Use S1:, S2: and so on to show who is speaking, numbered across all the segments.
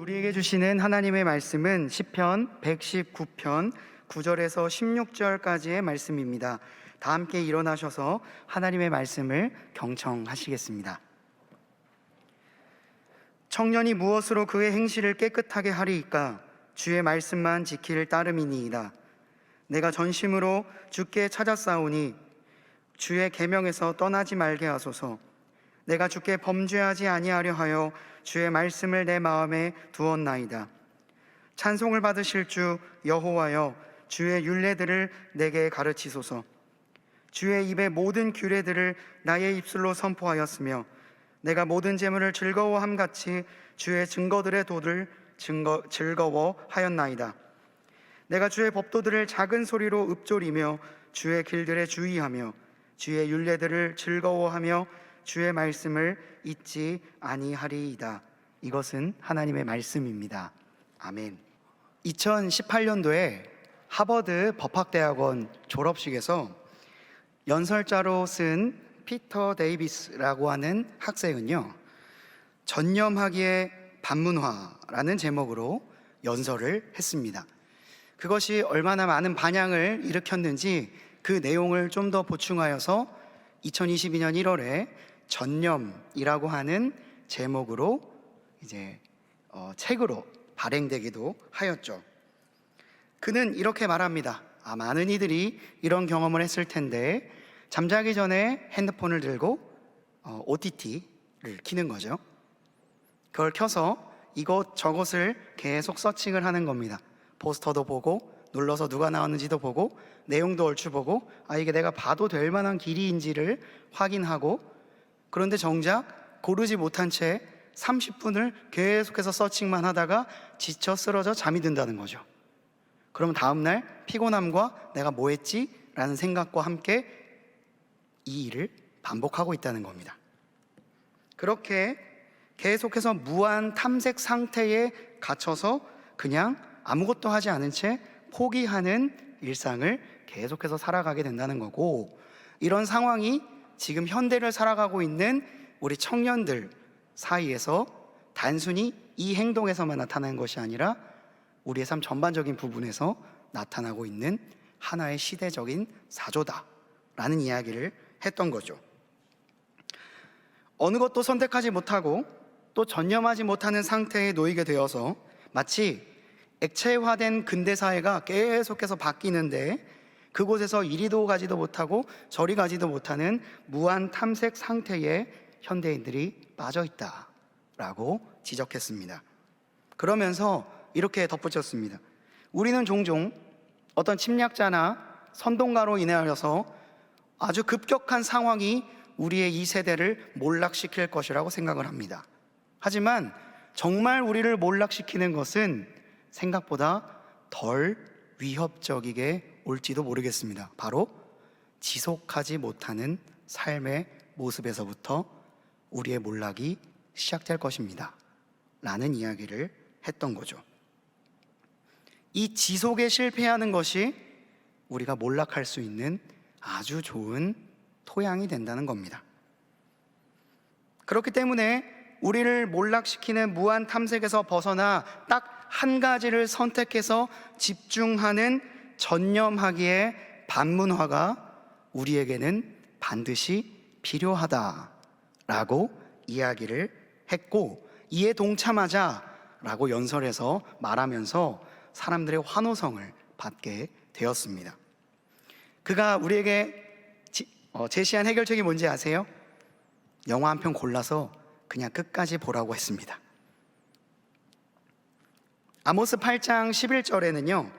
S1: 우리에게 주시는 하나님의 말씀은 시편 119편 9절에서 16절까지의 말씀입니다. 다 함께 일어나셔서 하나님의 말씀을 경청하시겠습니다. 청년이 무엇으로 그의 행실을 깨끗하게 하리이까? 주의 말씀만 지킬 따름이니이다. 내가 전심으로 주께 찾아싸우니 주의 계명에서 떠나지 말게 하소서. 내가 주께 범죄하지 아니하려 하여 주의 말씀을 내 마음에 두었나이다. 찬송을 받으실 주 여호와여, 주의 율례들을 내게 가르치소서. 주의 입의 모든 규례들을 나의 입술로 선포하였으며 내가 모든 재물을 즐거워함같이 주의 증거들의 도를 즐거워하였나이다. 내가 주의 법도들을 작은 소리로 읊조리며 주의 길들에 주의하며 주의 율례들을 즐거워하며 주의 말씀을 잊지 아니하리이다. 이것은 하나님의 말씀입니다. 아멘. 2018년도에 하버드 법학대학원 졸업식에서 연설자로 쓴 피터 데이비스라고 하는 학생은요, 전념하기의 반문화라는 제목으로 연설을 했습니다. 그것이 얼마나 많은 반향을 일으켰는지 그 내용을 좀 더 보충하여서 2022년 1월에 전념이라고 하는 제목으로 책으로 발행되기도 하였죠. 그는 이렇게 말합니다. 많은 이들이 이런 경험을 했을 텐데, 잠자기 전에 핸드폰을 들고 OTT를 켜는 거죠. 그걸 켜서 이것저것을 계속 서칭을 하는 겁니다. 포스터도 보고, 눌러서 누가 나왔는지도 보고, 내용도 얼추 보고, 이게 내가 봐도 될 만한 길이인지를 확인하고, 그런데 정작 고르지 못한 채 30분을 계속해서 서칭만 하다가 지쳐 쓰러져 잠이 든다는 거죠. 그럼 다음날 피곤함과 내가 뭐 했지? 라는 생각과 함께 이 일을 반복하고 있다는 겁니다. 그렇게 계속해서 무한 탐색 상태에 갇혀서 그냥 아무것도 하지 않은 채 포기하는 일상을 계속해서 살아가게 된다는 거고, 이런 상황이 지금 현대를 살아가고 있는 우리 청년들 사이에서 단순히 이 행동에서만 나타나는 것이 아니라 우리의 삶 전반적인 부분에서 나타나고 있는 하나의 시대적인 사조다라는 이야기를 했던 거죠. 어느 것도 선택하지 못하고 또 전념하지 못하는 상태에 놓이게 되어서 마치 액체화된 근대사회가 계속해서 바뀌는데 그곳에서 이리도 가지도 못하고 저리 가지도 못하는 무한 탐색 상태에 현대인들이 빠져 있다라고 지적했습니다. 그러면서 이렇게 덧붙였습니다. 우리는 종종 어떤 침략자나 선동가로 인하여서 아주 급격한 상황이 우리의 이 세대를 몰락시킬 것이라고 생각을 합니다. 하지만 정말 우리를 몰락시키는 것은 생각보다 덜 위협적이게 올지도 모르겠습니다. 바로 지속하지 못하는 삶의 모습에서부터 우리의 몰락이 시작될 것입니다 라는 이야기를 했던 거죠. 이 지속에 실패하는 것이 우리가 몰락할 수 있는 아주 좋은 토양이 된다는 겁니다. 그렇기 때문에 우리를 몰락시키는 무한 탐색에서 벗어나 딱 한 가지를 선택해서 집중하는 전념하기의 반문화가 우리에게는 반드시 필요하다라고 이야기를 했고, 이에 동참하자라고 연설에서 말하면서 사람들의 환호성을 받게 되었습니다. 그가 우리에게 제시한 해결책이 뭔지 아세요? 영화 한 편 골라서 그냥 끝까지 보라고 했습니다. 아모스 8장 11절에는요,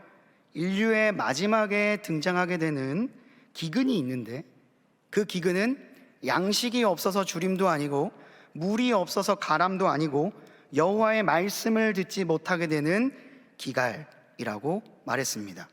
S1: 인류의 마지막에 등장하게 되는 기근이 있는데, 그 기근은 양식이 없어서 주림도 아니고 물이 없어서 가람도 아니고 여호와의 말씀을 듣지 못하게 되는 기갈이라고 말했습니다.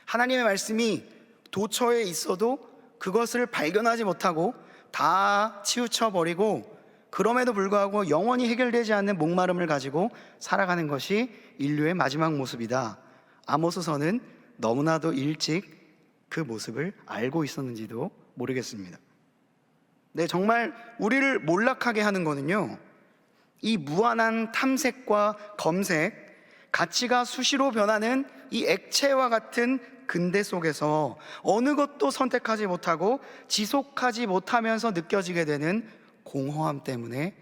S1: 하나님의 말씀이 도처에 있어도 그것을 발견하지 못하고 다 치우쳐버리고, 그럼에도 불구하고 영원히 해결되지 않는 목마름을 가지고 살아가는 것이 인류의 마지막 모습이다. 아모스서는 너무나도 일찍 그 모습을 알고 있었는지도 모르겠습니다. 네, 정말 우리를 몰락하게 하는 거는요, 이 무한한 탐색과 검색, 가치가 수시로 변하는 이 액체와 같은 근대 속에서 어느 것도 선택하지 못하고 지속하지 못하면서 느껴지게 되는 공허함 때문에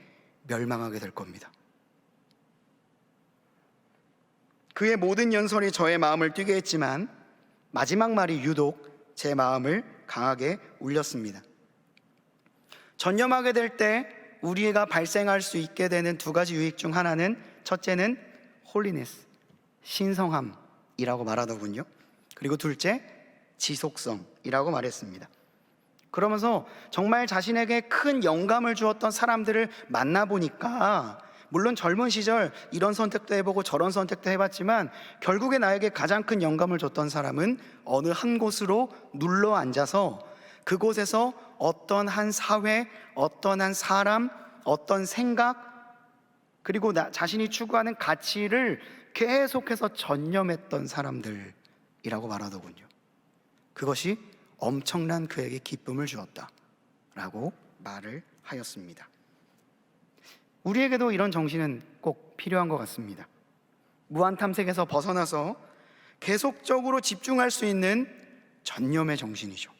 S1: 멸망하게 될 겁니다. 그의 모든 연설이 저의 마음을 뛰게 했지만 마지막 말이 유독 제 마음을 강하게 울렸습니다. 전념하게 될 때 우리가 발생할 수 있게 되는 두 가지 유익 중 하나는, 첫째는 홀리네스, 신성함이라고 말하더군요. 그리고 둘째, 지속성이라고 말했습니다. 그러면서 정말 자신에게 큰 영감을 주었던 사람들을 만나보니까, 물론 젊은 시절 이런 선택도 해보고 저런 선택도 해봤지만 결국에 나에게 가장 큰 영감을 줬던 사람은 어느 한 곳으로 눌러 앉아서 그곳에서 어떤 한 사회, 어떤 한 사람, 어떤 생각, 그리고 자신이 추구하는 가치를 계속해서 전념했던 사람들이라고 말하더군요. 그것이 엄청난 그에게 기쁨을 주었다라고 말을 하였습니다. 우리에게도 이런 정신은 꼭 필요한 것 같습니다. 무한 탐색에서 벗어나서 계속적으로 집중할 수 있는 전념의 정신이죠.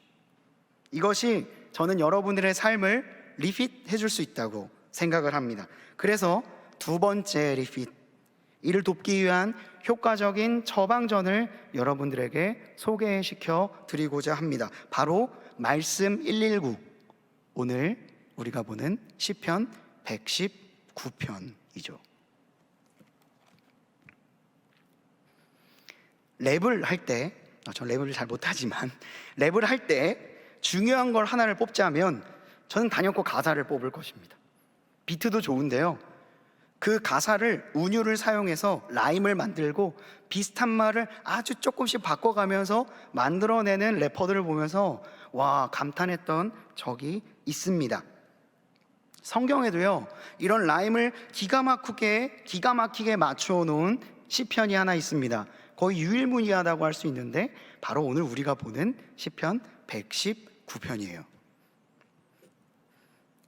S1: 이것이 저는 여러분들의 삶을 리핏해 줄 수 있다고 생각을 합니다. 그래서 두 번째 리핏, 이를 돕기 위한 효과적인 처방전을 여러분들에게 소개시켜 드리고자 합니다. 바로 말씀 119, 오늘 우리가 보는 시편 119편이죠. 랩을 할 때, 전 랩을 잘 못하지만 랩을 할 때 중요한 걸 하나를 뽑자면 저는 단연코 가사를 뽑을 것입니다. 비트도 좋은데요, 그 가사를 운율을 사용해서 라임을 만들고 비슷한 말을 아주 조금씩 바꿔가면서 만들어내는 래퍼들을 보면서 와, 감탄했던 적이 있습니다. 성경에도요, 이런 라임을 기가 막히게 맞춰 놓은 시편이 하나 있습니다. 거의 유일무이하다고 할 수 있는데 바로 오늘 우리가 보는 시편 119편이에요.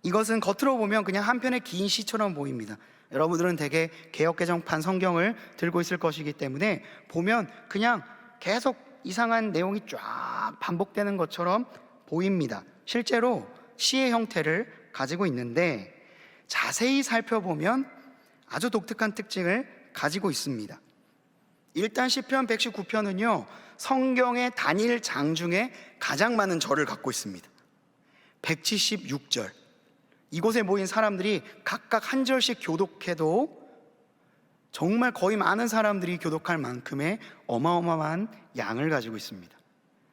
S1: 이것은 겉으로 보면 그냥 한 편의 긴 시처럼 보입니다. 여러분들은 대개 개역개정판 성경을 들고 있을 것이기 때문에 보면 그냥 계속 이상한 내용이 쫙 반복되는 것처럼 보입니다. 실제로 시의 형태를 가지고 있는데 자세히 살펴보면 아주 독특한 특징을 가지고 있습니다. 일단 시편 119편은요, 성경의 단일 장 중에 가장 많은 절을 갖고 있습니다. 176절. 이곳에 모인 사람들이 각각 한 절씩 교독해도 정말 거의 많은 사람들이 교독할 만큼의 어마어마한 양을 가지고 있습니다.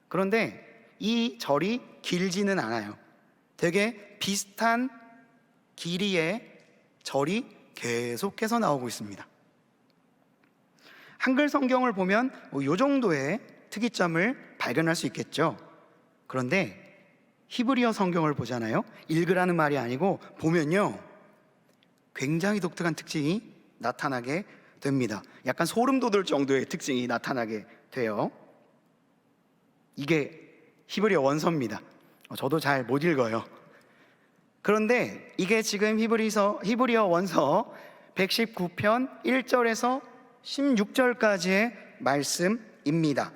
S1: 그런데 이 절이 길지는 않아요. 되게 비슷한 길이의 절이 계속해서 나오고 있습니다. 한글 성경을 보면 이 정도의 특이점을 발견할 수 있겠죠. 그런데 히브리어 성경을 보잖아요. 읽으라는 말이 아니고 보면요, 굉장히 독특한 특징이 나타나게 됩니다. 약간 소름 돋을 정도의 특징이 나타나게 돼요. 이게 히브리어 원서입니다. 저도 잘 못 읽어요. 그런데 이게 지금 히브리어 원서 119편 1절에서 16절까지의 말씀입니다.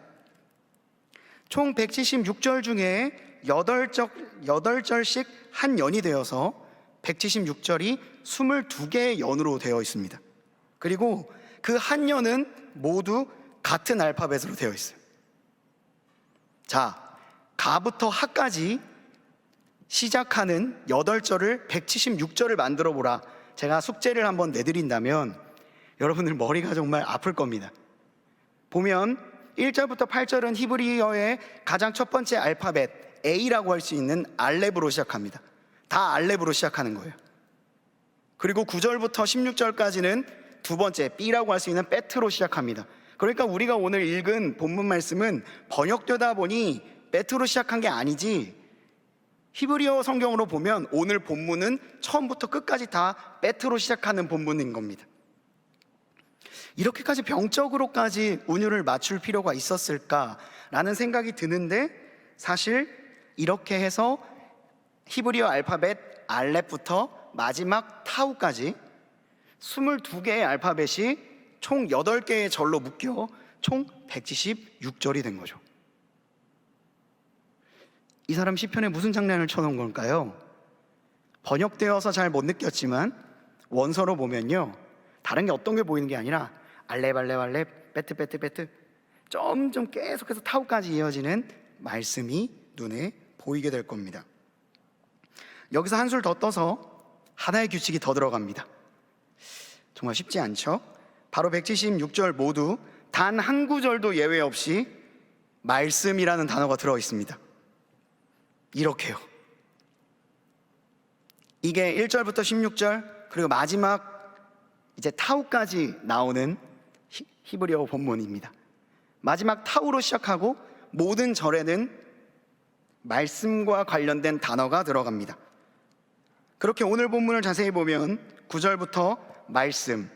S1: 총 176절 중에 8절씩 한 연이 되어서 176절이 22개의 연으로 되어 있습니다. 그리고 그 한 연은 모두 같은 알파벳으로 되어 있어요. 자, 가부터 하까지 시작하는 8절을 176절을 만들어 보라. 제가 숙제를 한번 내드린다면 여러분들 머리가 정말 아플 겁니다. 보면 1절부터 8절은 히브리어의 가장 첫 번째 알파벳 A라고 할 수 있는 알렙으로 시작합니다. 다 알렙으로 시작하는 거예요. 그리고 9절부터 16절까지는 두 번째 B라고 할 수 있는 베트로 시작합니다. 그러니까 우리가 오늘 읽은 본문 말씀은 번역되다 보니 베트로 시작한 게 아니지, 히브리어 성경으로 보면 오늘 본문은 처음부터 끝까지 다 베트로 시작하는 본문인 겁니다. 이렇게까지 병적으로까지 운율을 맞출 필요가 있었을까라는 생각이 드는데, 사실 이렇게 해서 히브리어 알파벳 알렙부터 마지막 타우까지 22개의 알파벳이 총 8개의 절로 묶여 총 176절이 된 거죠. 이 사람 시편에 무슨 장난을 쳐놓은 걸까요? 번역되어서 잘 못 느꼈지만 원서로 보면요, 다른 게 어떤 게 보이는 게 아니라 알렙 베트 점점 계속해서 타우까지 이어지는 말씀이 눈에 보이게 될 겁니다. 여기서 한술 더 떠서 하나의 규칙이 더 들어갑니다. 정말 쉽지 않죠? 바로 176절 모두 단 한 구절도 예외 없이 말씀이라는 단어가 들어 있습니다. 이렇게요. 이게 1절부터 16절 그리고 마지막 이제 타우까지 나오는 히브리어 본문입니다. 마지막 타우로 시작하고 모든 절에는 말씀과 관련된 단어가 들어갑니다. 그렇게 오늘 본문을 자세히 보면 9절부터 말씀,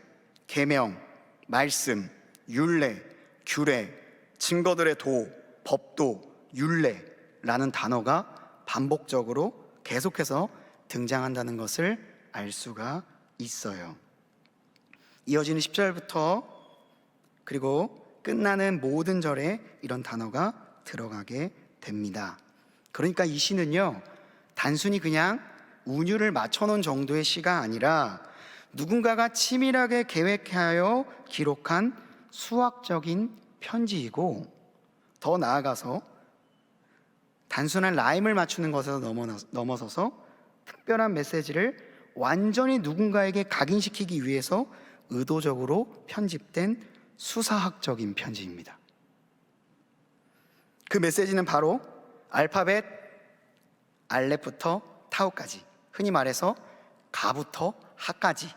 S1: 계명, 말씀, 율례, 규례, 증거들의 도, 법도, 율례라는 단어가 반복적으로 계속해서 등장한다는 것을 알 수가 있어요. 이어지는 10절부터 그리고 끝나는 모든 절에 이런 단어가 들어가게 됩니다. 그러니까 이 시는요, 단순히 그냥 운율을 맞춰놓은 정도의 시가 아니라 누군가가 치밀하게 계획하여 기록한 수학적인 편지이고, 더 나아가서 단순한 라임을 맞추는 것에서 넘어서서 특별한 메시지를 완전히 누군가에게 각인시키기 위해서 의도적으로 편집된 수사학적인 편지입니다. 그 메시지는 바로 알파벳 알렙부터 타우까지, 흔히 말해서 가부터 하까지,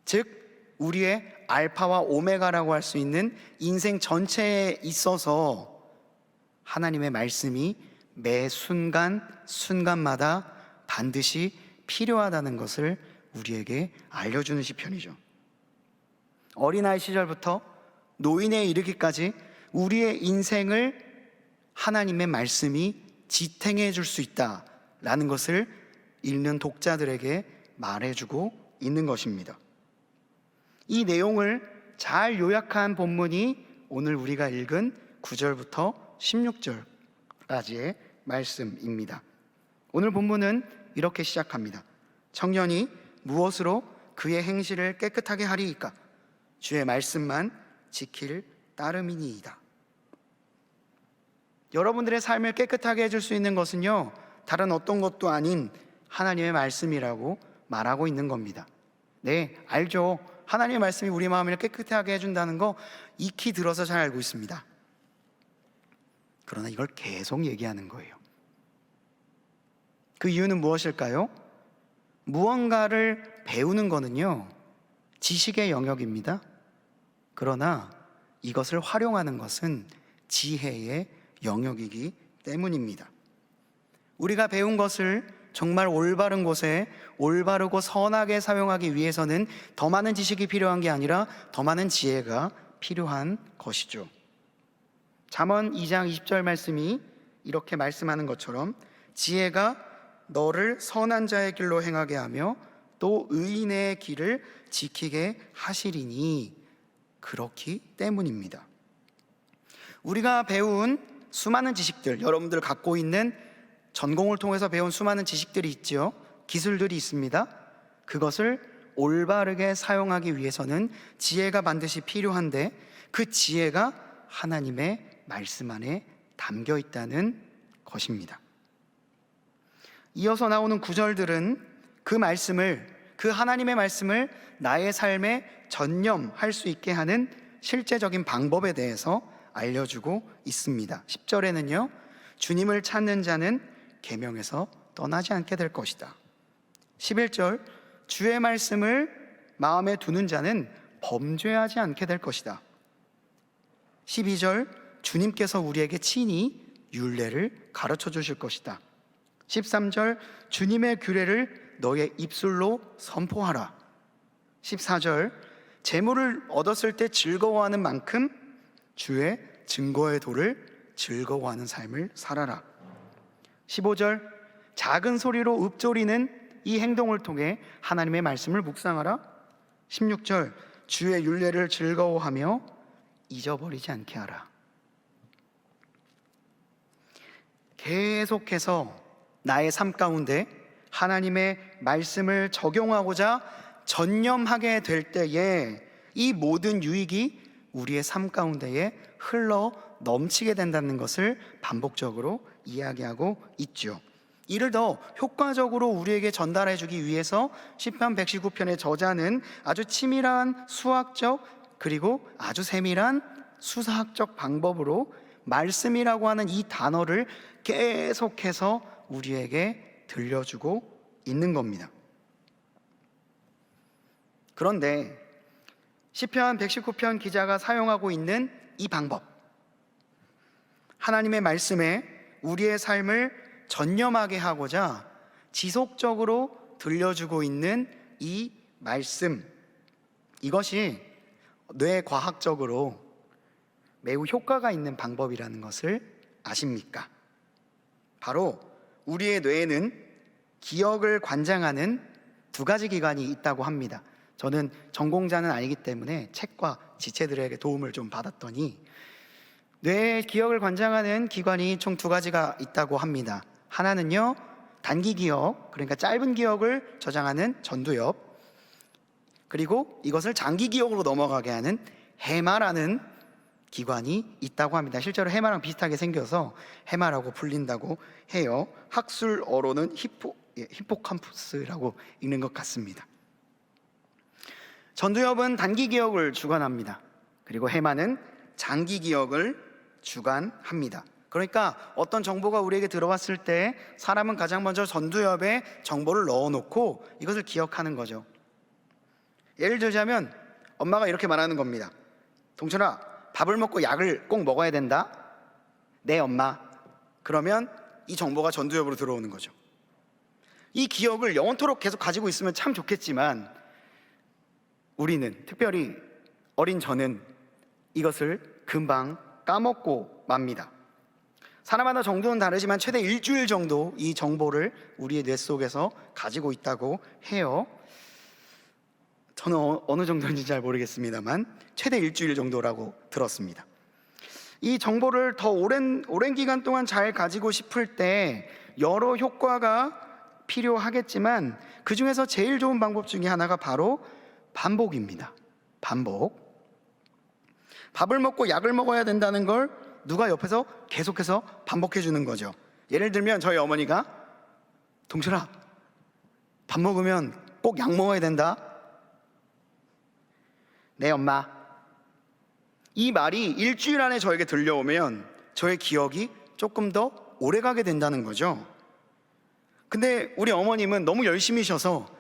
S1: 즉 우리의 알파와 오메가라고 할 수 있는 인생 전체에 있어서 하나님의 말씀이 매 순간마다 반드시 필요하다는 것을 우리에게 알려주는 시편이죠. 어린아이 시절부터 노인에 이르기까지 우리의 인생을 하나님의 말씀이 지탱해 줄 수 있다라는 것을 읽는 독자들에게 말해주고 있는 것입니다. 이 내용을 잘 요약한 본문이 오늘 우리가 읽은 9절부터 16절까지의 말씀입니다. 오늘 본문은 이렇게 시작합니다. 청년이 무엇으로 그의 행실을 깨끗하게 하리이까? 주의 말씀만 지킬 따름이니이다. 여러분들의 삶을 깨끗하게 해줄 수 있는 것은요, 다른 어떤 것도 아닌 하나님의 말씀이라고 말하고 있는 겁니다. 네, 알죠. 하나님의 말씀이 우리 마음을 깨끗하게 해준다는 거 익히 들어서 잘 알고 있습니다. 그러나 이걸 계속 얘기하는 거예요. 그 이유는 무엇일까요? 무언가를 배우는 거는요, 지식의 영역입니다. 그러나 이것을 활용하는 것은 지혜의 영역이기 때문입니다. 우리가 배운 것을 정말 올바른 곳에 올바르고 선하게 사용하기 위해서는 더 많은 지식이 필요한 게 아니라 더 많은 지혜가 필요한 것이죠. 잠언 2장 20절 말씀이 이렇게 말씀하는 것처럼 지혜가 너를 선한 자의 길로 행하게 하며 또 의인의 길을 지키게 하시리니 그렇기 때문입니다. 우리가 배운 수많은 지식들, 여러분들 갖고 있는 전공을 통해서 배운 수많은 지식들이 있죠. 기술들이 있습니다. 그것을 올바르게 사용하기 위해서는 지혜가 반드시 필요한데 그 지혜가 하나님의 말씀 안에 담겨 있다는 것입니다. 이어서 나오는 구절들은 그 하나님의 말씀을 나의 삶에 전념할 수 있게 하는 실제적인 방법에 대해서 알려주고 있습니다. 10절에는요, 주님을 찾는 자는 계명에서 떠나지 않게 될 것이다. 11절, 주의 말씀을 마음에 두는 자는 범죄하지 않게 될 것이다. 12절, 주님께서 우리에게 친히 율례를 가르쳐 주실 것이다. 13절, 주님의 규례를 너의 입술로 선포하라. 14절, 재물을 얻었을 때 즐거워하는 만큼 주의 증거의 도를 즐거워하는 삶을 살아라. 15절, 작은 소리로 읊조리는 이 행동을 통해 하나님의 말씀을 묵상하라. 16절 주의 율례를 즐거워하며 잊어버리지 않게 하라. 계속해서 나의 삶 가운데 하나님의 말씀을 적용하고자 전념하게 될 때에 이 모든 유익이 우리의 삶 가운데에 흘러 넘치게 된다는 것을 반복적으로 이야기하고 있죠. 이를 더 효과적으로 우리에게 전달해 주기 위해서 시편 119편의 저자는 아주 치밀한 수학적 그리고 아주 세밀한 수사학적 방법으로 말씀이라고 하는 이 단어를 계속해서 우리에게 들려주고 있는 겁니다. 그런데 시편 119편 기자가 사용하고 있는 이 방법, 하나님의 말씀에 우리의 삶을 전념하게 하고자 지속적으로 들려주고 있는 이 말씀, 이것이 뇌과학적으로 매우 효과가 있는 방법이라는 것을 아십니까? 바로 우리의 뇌에는 기억을 관장하는 두 가지 기관이 있다고 합니다. 저는 전공자는 아니기 때문에 책과 지체들에게 도움을 좀 받았더니 뇌의 기억을 관장하는 기관이 총 두 가지가 있다고 합니다. 하나는요, 단기 기억, 그러니까 짧은 기억을 저장하는 전두엽, 그리고 이것을 장기 기억으로 넘어가게 하는 해마라는 기관이 있다고 합니다. 실제로 해마랑 비슷하게 생겨서 해마라고 불린다고 해요. 학술어로는 히포캄푸스라고 읽는 것 같습니다. 전두엽은 단기 기억을 주관합니다. 그리고 해마는 장기 기억을 주관합니다. 그러니까 어떤 정보가 우리에게 들어왔을 때 사람은 가장 먼저 전두엽에 정보를 넣어놓고 이것을 기억하는 거죠. 예를 들자면 엄마가 이렇게 말하는 겁니다. 동철아, 밥을 먹고 약을 꼭 먹어야 된다. 네, 엄마. 그러면 이 정보가 전두엽으로 들어오는 거죠. 이 기억을 영원토록 계속 가지고 있으면 참 좋겠지만 우리는, 특별히 어린 저는 이것을 금방 까먹고 맙니다. 사람마다 정도는 다르지만 최대 일주일 정도 이 정보를 우리의 뇌 속에서 가지고 있다고 해요. 저는 어느 정도인지 잘 모르겠습니다만 최대 일주일 정도라고 들었습니다. 이 정보를 더 오랜 기간 동안 잘 가지고 싶을 때 여러 효과가 필요하겠지만 그 중에서 제일 좋은 방법 중에 하나가 바로 반복입니다. 반복. 밥을 먹고 약을 먹어야 된다는 걸 누가 옆에서 계속해서 반복해 주는 거죠. 예를 들면 저희 어머니가 동철아, 밥 먹으면 꼭 약 먹어야 된다. 네, 엄마. 이 말이 일주일 안에 저에게 들려오면 저의 기억이 조금 더 오래가게 된다는 거죠. 근데 우리 어머님은 너무 열심히셔서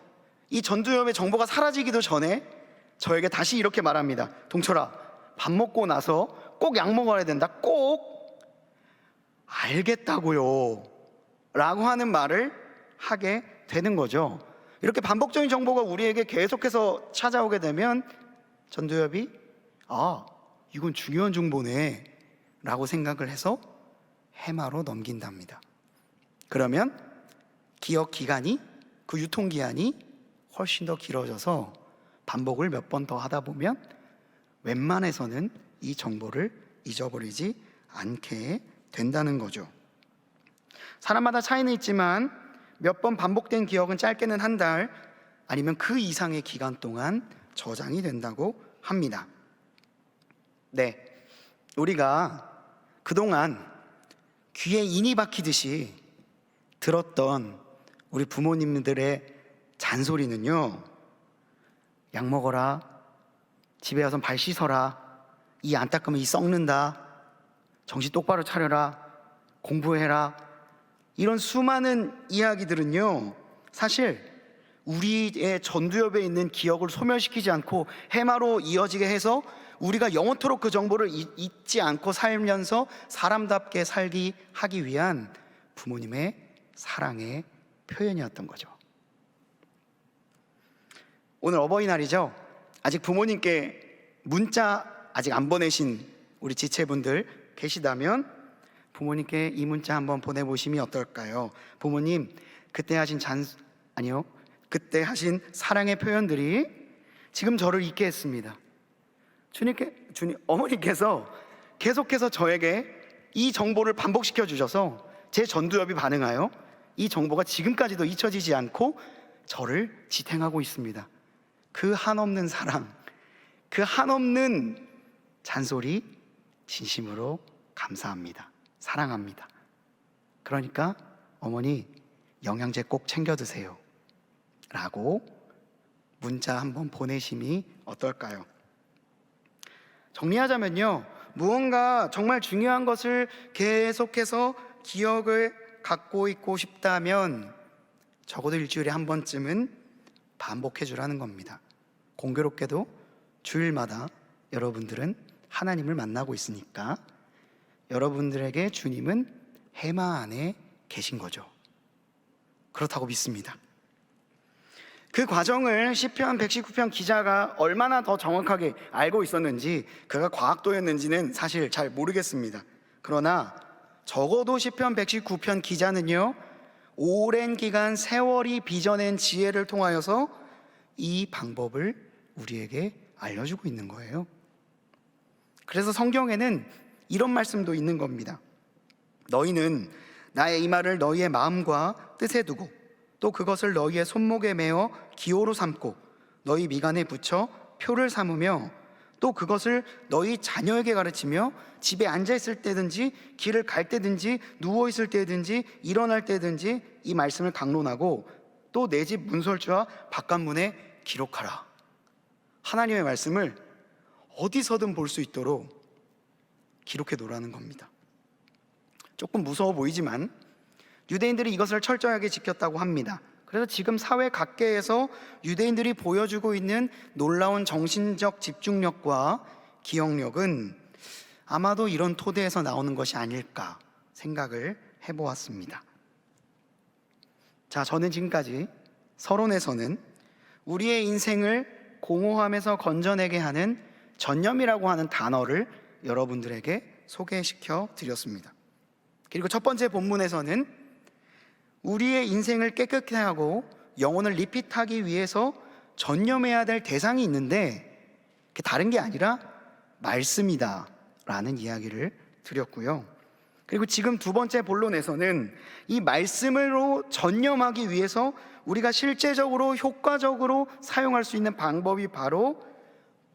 S1: 이 전두엽의 정보가 사라지기도 전에 저에게 다시 이렇게 말합니다. 동철아, 밥 먹고 나서 꼭 약 먹어야 된다. 꼭. 알겠다고요 라고 하는 말을 하게 되는 거죠. 이렇게 반복적인 정보가 우리에게 계속해서 찾아오게 되면 전두엽이 이건 중요한 정보네 라고 생각을 해서 해마로 넘긴답니다. 그러면 기억 기간이, 그 유통 기한이 훨씬 더 길어져서 반복을 몇 번 더 하다 보면 웬만해서는 이 정보를 잊어버리지 않게 된다는 거죠. 사람마다 차이는 있지만 몇 번 반복된 기억은 짧게는 한 달 아니면 그 이상의 기간 동안 저장이 된다고 합니다. 네, 우리가 그동안 귀에 인이 박히듯이 들었던 우리 부모님들의 잔소리는요, 약 먹어라, 집에 와서 발 씻어라, 이 안 닦으면 이 썩는다, 정신 똑바로 차려라, 공부해라, 이런 수많은 이야기들은요 사실 우리의 전두엽에 있는 기억을 소멸시키지 않고 해마로 이어지게 해서 우리가 영원토록 그 정보를 잊지 않고 살면서 사람답게 살기 하기 위한 부모님의 사랑의 표현이었던 거죠. 오늘 어버이날이죠. 아직 부모님께 문자 아직 안 보내신 우리 지체분들 계시다면 부모님께 이 문자 한번 보내보시면 어떨까요? 부모님, 그때 하신 사랑의 표현들이 지금 저를 잊게 했습니다. 어머니께서 계속해서 저에게 이 정보를 반복시켜 주셔서 제 전두엽이 반응하여 이 정보가 지금까지도 잊혀지지 않고 저를 지탱하고 있습니다. 그 한없는 사랑, 그 한없는 잔소리 진심으로 감사합니다. 사랑합니다. 그러니까 어머니 영양제 꼭 챙겨 드세요 라고 문자 한번 보내심이 어떨까요? 정리하자면요, 무언가 정말 중요한 것을 계속해서 기억을 갖고 있고 싶다면 적어도 일주일에 한 번쯤은 반복해 주라는 겁니다. 공교롭게도 주일마다 여러분들은 하나님을 만나고 있으니까 여러분들에게 주님은 해마 안에 계신 거죠. 그렇다고 믿습니다. 그 과정을 시편 119편 기자가 얼마나 더 정확하게 알고 있었는지, 그가 과학도였는지는 사실 잘 모르겠습니다. 그러나 적어도 시편 119편 기자는요, 오랜 기간 세월이 빚어낸 지혜를 통하여서 이 방법을 우리에게 알려주고 있는 거예요. 그래서 성경에는 이런 말씀도 있는 겁니다. 너희는 나의 이 말을 너희의 마음과 뜻에 두고 또 그것을 너희의 손목에 메어 기호로 삼고 너희 미간에 붙여 표를 삼으며 또 그것을 너희 자녀에게 가르치며 집에 앉아 있을 때든지 길을 갈 때든지 누워 있을 때든지 일어날 때든지 이 말씀을 강론하고 또 내 집 문설주와 바깥문에 기록하라. 하나님의 말씀을 어디서든 볼 수 있도록 기록해 놓으라는 겁니다. 조금 무서워 보이지만 유대인들이 이것을 철저하게 지켰다고 합니다. 그래서 지금 사회 각계에서 유대인들이 보여주고 있는 놀라운 정신적 집중력과 기억력은 아마도 이런 토대에서 나오는 것이 아닐까 생각을 해보았습니다. 자, 저는 지금까지 서론에서는 우리의 인생을 공허함에서 건져내게 하는 전념이라고 하는 단어를 여러분들에게 소개시켜 드렸습니다. 그리고 첫 번째 본문에서는 우리의 인생을 깨끗게 하고 영혼을 리핏하기 위해서 전념해야 될 대상이 있는데 그게 다른 게 아니라 말씀이다 라는 이야기를 드렸고요. 그리고 지금 두 번째 본론에서는 이 말씀으로 전념하기 위해서 우리가 실제적으로 효과적으로 사용할 수 있는 방법이 바로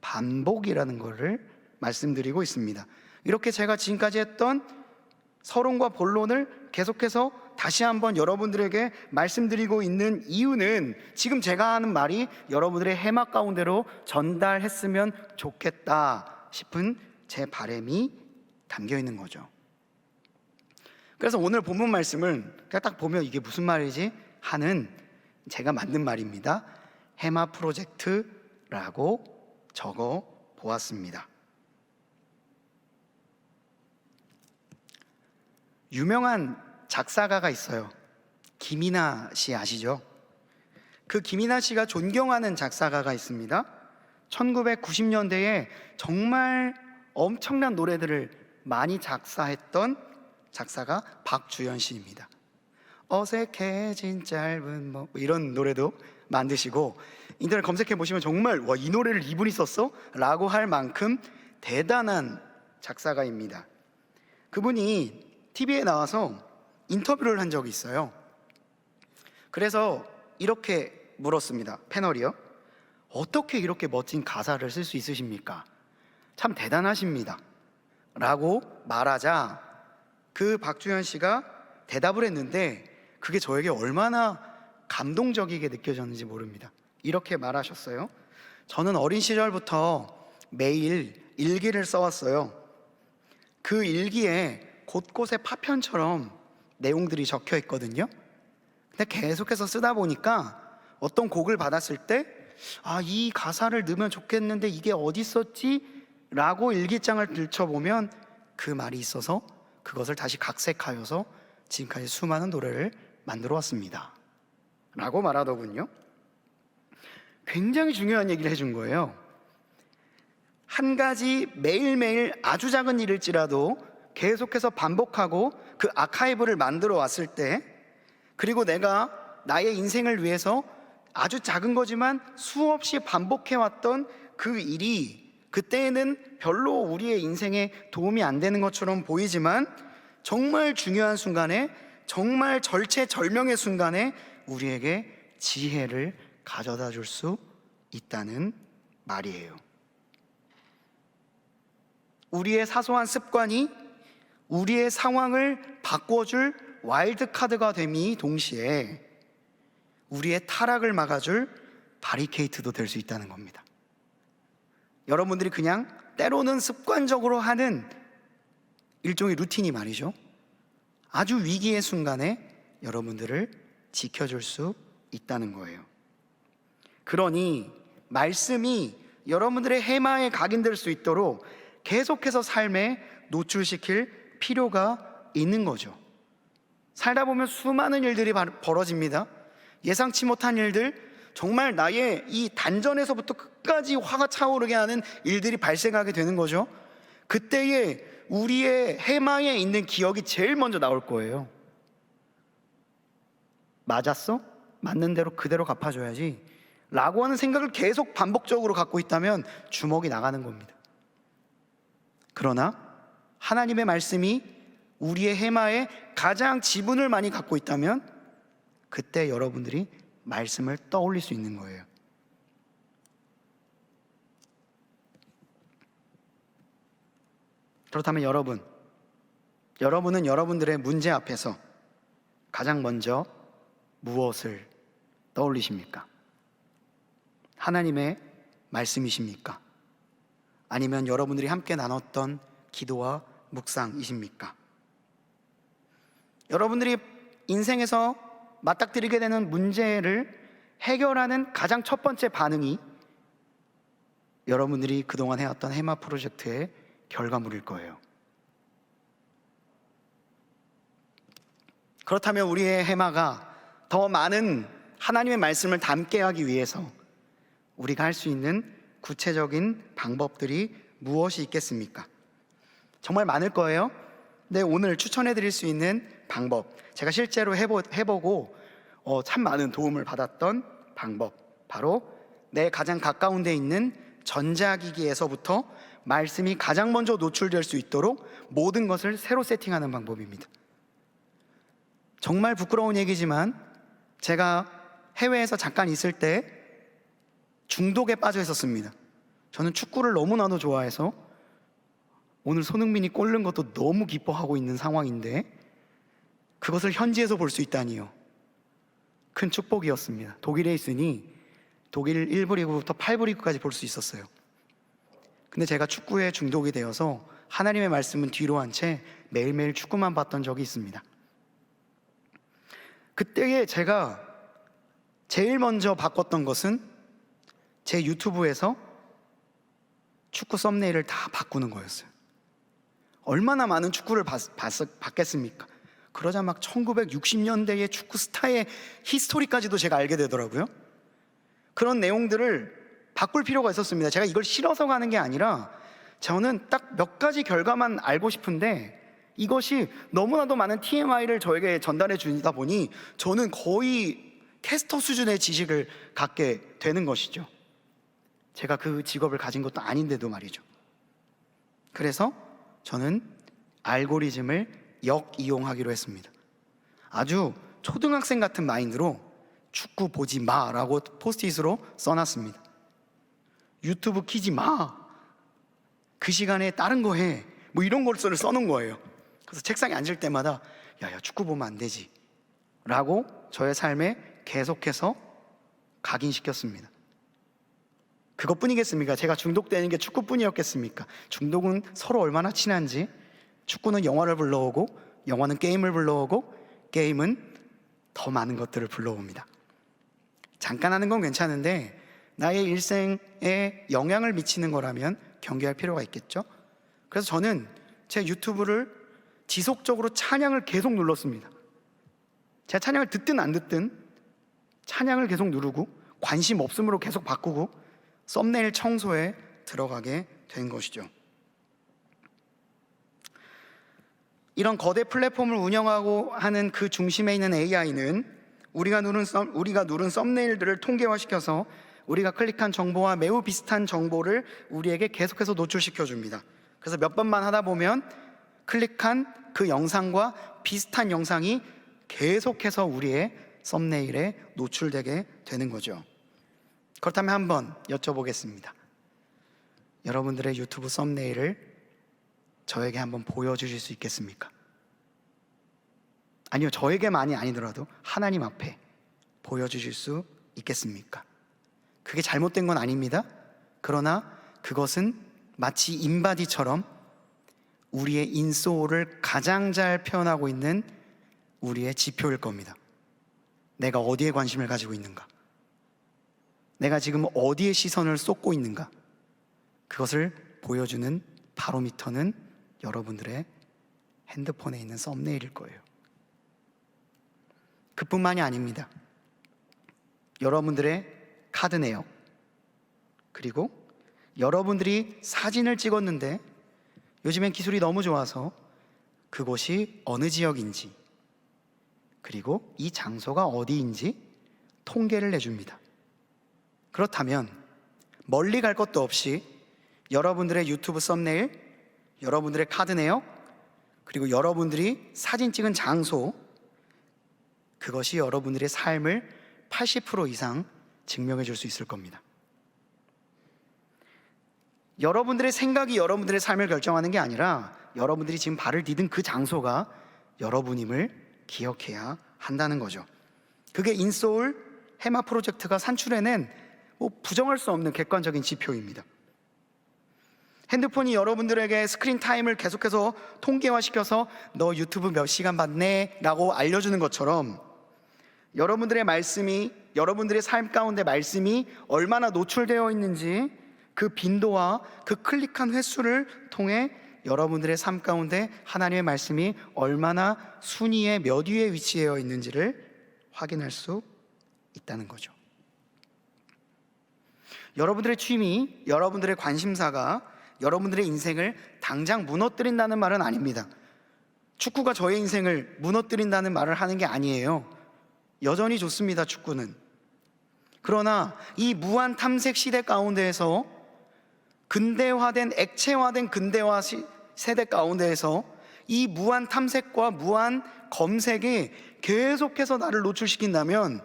S1: 반복이라는 것을 말씀드리고 있습니다. 이렇게 제가 지금까지 했던 서론과 본론을 계속해서 다시 한번 여러분들에게 말씀드리고 있는 이유는 지금 제가 하는 말이 여러분들의 해막 가운데로 전달했으면 좋겠다 싶은 제 바람이 담겨 있는 거죠. 그래서 오늘 본문 말씀을 그냥 딱 보면 이게 무슨 말이지 하는 제가 만든 말입니다. 해마 프로젝트라고 적어 보았습니다. 유명한 작사가가 있어요. 김이나 씨 아시죠? 그 김이나 씨가 존경하는 작사가가 있습니다. 1990년대에 정말 엄청난 노래들을 많이 작사했던 작사가 박주현 씨입니다. 어색해진 짧은 이런 노래도 만드시고 인터넷 검색해 보시면 정말 와, 이 노래를 이분이 썼어? 라고 할 만큼 대단한 작사가입니다. 그분이 TV에 나와서 인터뷰를 한 적이 있어요. 그래서 이렇게 물었습니다. 패널이요. 어떻게 이렇게 멋진 가사를 쓸 수 있으십니까? 참 대단하십니다 라고 말하자 그 박주현 씨가 대답을 했는데 그게 저에게 얼마나 감동적이게 느껴졌는지 모릅니다. 이렇게 말하셨어요. 저는 어린 시절부터 매일 일기를 써왔어요. 그 일기에 곳곳에 파편처럼 내용들이 적혀 있거든요. 근데 계속해서 쓰다 보니까 어떤 곡을 받았을 때 이 가사를 넣으면 좋겠는데 이게 어디 있었지? 라고 일기장을 들춰보면 그 말이 있어서 그것을 다시 각색하여서 지금까지 수많은 노래를 만들어 왔습니다 라고 말하더군요. 굉장히 중요한 얘기를 해준 거예요. 한 가지 매일매일 아주 작은 일일지라도 계속해서 반복하고 그 아카이브를 만들어 왔을 때, 그리고 내가 나의 인생을 위해서 아주 작은 거지만 수없이 반복해왔던 그 일이 그때에는 별로 우리의 인생에 도움이 안 되는 것처럼 보이지만 정말 중요한 순간에, 정말 절체절명의 순간에 우리에게 지혜를 가져다 줄 수 있다는 말이에요. 우리의 사소한 습관이 우리의 상황을 바꿔줄 와일드카드가 됨이 동시에 우리의 타락을 막아줄 바리케이트도 될 수 있다는 겁니다. 여러분들이 그냥 때로는 습관적으로 하는 일종의 루틴이 말이죠, 아주 위기의 순간에 여러분들을 지켜줄 수 있다는 거예요. 그러니 말씀이 여러분들의 해마에 각인될 수 있도록 계속해서 삶에 노출시킬 필요가 있는 거죠. 살다 보면 수많은 일들이 벌어집니다. 예상치 못한 일들, 정말 나의 이 단전에서부터 끝까지 화가 차오르게 하는 일들이 발생하게 되는 거죠. 그때에 우리의 해마에 있는 기억이 제일 먼저 나올 거예요. 맞았어? 맞는 대로 그대로 갚아줘야지 라고 하는 생각을 계속 반복적으로 갖고 있다면 주먹이 나가는 겁니다. 그러나 하나님의 말씀이 우리의 해마에 가장 지분을 많이 갖고 있다면 그때 여러분들이 말씀을 떠올릴 수 있는 거예요. 그렇다면 여러분은 여러분들의 문제 앞에서 가장 먼저 무엇을 떠올리십니까? 하나님의 말씀이십니까? 아니면 여러분들이 함께 나눴던 기도와 묵상이십니까? 여러분들이 인생에서 맞닥뜨리게 되는 문제를 해결하는 가장 첫 번째 반응이 여러분들이 그동안 해왔던 해마 프로젝트의 결과물일 거예요. 그렇다면 우리의 해마가 더 많은 하나님의 말씀을 담게 하기 위해서 우리가 할 수 있는 구체적인 방법들이 무엇이 있겠습니까? 정말 많을 거예요. 네, 오늘 추천해 드릴 수 있는 방법, 제가 실제로 해보고 참 많은 도움을 받았던 방법, 바로 내 가장 가까운 데 있는 전자기기에서부터 말씀이 가장 먼저 노출될 수 있도록 모든 것을 새로 세팅하는 방법입니다. 정말 부끄러운 얘기지만 제가 해외에서 잠깐 있을 때 중독에 빠져 있었습니다. 저는 축구를 너무나도 좋아해서 오늘 손흥민이 골 넣은 것도 너무 기뻐하고 있는 상황인데 그것을 현지에서 볼 수 있다니요. 큰 축복이었습니다. 독일에 있으니 독일 1부 리그부터 8부 리그까지 볼 수 있었어요. 근데 제가 축구에 중독이 되어서 하나님의 말씀은 뒤로 한 채 매일매일 축구만 봤던 적이 있습니다. 그때에 제가 제일 먼저 바꿨던 것은 제 유튜브에서 축구 썸네일을 다 바꾸는 거였어요. 얼마나 많은 축구를 봤겠습니까? 그러자 막 1960년대의 축구 스타의 히스토리까지도 제가 알게 되더라고요. 그런 내용들을 바꿀 필요가 있었습니다. 제가 이걸 싫어서 가는 게 아니라 저는 딱 몇 가지 결과만 알고 싶은데 이것이 너무나도 많은 TMI를 저에게 전달해 주다 보니 저는 거의 캐스터 수준의 지식을 갖게 되는 것이죠. 제가 그 직업을 가진 것도 아닌데도 말이죠. 그래서 저는 알고리즘을 역이용하기로 했습니다. 아주 초등학생 같은 마인드로 축구 보지 마라고 포스트잇으로 써놨습니다. 유튜브 키지 마, 그 시간에 다른 거 해, 뭐 이런 걸 써놓은 거예요. 그래서 책상에 앉을 때마다 야 축구 보면 안 되지 라고 저의 삶에 계속해서 각인시켰습니다. 그것뿐이겠습니까? 제가 중독되는 게 축구뿐이었겠습니까? 중독은 서로 얼마나 친한지, 축구는 영화를 불러오고 영화는 게임을 불러오고 게임은 더 많은 것들을 불러옵니다. 잠깐 하는 건 괜찮은데 나의 일생에 영향을 미치는 거라면 경계할 필요가 있겠죠? 그래서 저는 제 유튜브를 지속적으로 찬양을 계속 눌렀습니다. 제가 찬양을 듣든 안 듣든 찬양을 계속 누르고 관심 없음으로 계속 바꾸고 썸네일 청소에 들어가게 된 것이죠. 이런 거대 플랫폼을 운영하고 하는 그 중심에 있는 AI는 우리가 누른 썸네일들을 통계화시켜서 우리가 클릭한 정보와 매우 비슷한 정보를 우리에게 계속해서 노출시켜 줍니다. 그래서 몇 번만 하다 보면 클릭한 그 영상과 비슷한 영상이 계속해서 우리의 썸네일에 노출되게 되는 거죠. 그렇다면 한번 여쭤보겠습니다. 여러분들의 유튜브 썸네일을 저에게 한번 보여주실 수 있겠습니까? 아니요, 저에게만이 아니더라도 하나님 앞에 보여주실 수 있겠습니까? 그게 잘못된 건 아닙니다. 그러나 그것은 마치 인바디처럼 우리의 인소울을 가장 잘 표현하고 있는 우리의 지표일 겁니다. 내가 어디에 관심을 가지고 있는가? 내가 지금 어디에 시선을 쏟고 있는가? 그것을 보여주는 바로미터는 여러분들의 핸드폰에 있는 썸네일일 거예요. 그뿐만이 아닙니다. 여러분들의 카드 내역, 그리고 여러분들이 사진을 찍었는데 요즘엔 기술이 너무 좋아서 그곳이 어느 지역인지, 그리고 이 장소가 어디인지 통계를 내줍니다. 그렇다면 멀리 갈 것도 없이 여러분들의 유튜브 썸네일, 여러분들의 카드 내역, 그리고 여러분들이 사진 찍은 장소, 그것이 여러분들의 삶을 80% 이상 증명해 줄 수 있을 겁니다. 여러분들의 생각이 여러분들의 삶을 결정하는 게 아니라 여러분들이 지금 발을 디딘 그 장소가 여러분임을 기억해야 한다는 거죠. 그게 인소울 해마 프로젝트가 산출해낸 부정할 수 없는 객관적인 지표입니다. 핸드폰이 여러분들에게 스크린 타임을 계속해서 통계화시켜서 너 유튜브 몇 시간 봤네? 라고 알려주는 것처럼 여러분들의 말씀이, 여러분들의 삶 가운데 말씀이 얼마나 노출되어 있는지 그 빈도와 그 클릭한 횟수를 통해 여러분들의 삶 가운데 하나님의 말씀이 얼마나 순위의 몇 위에 위치되어 있는지를 확인할 수 있다는 거죠. 여러분들의 취미, 여러분들의 관심사가 여러분들의 인생을 당장 무너뜨린다는 말은 아닙니다. 축구가 저의 인생을 무너뜨린다는 말을 하는 게 아니에요. 여전히 좋습니다, 축구는. 그러나 이 무한 탐색 시대 가운데에서 근대화된, 액체화된 근대화 세대 가운데에서 이 무한 탐색과 무한 검색이 계속해서 나를 노출시킨다면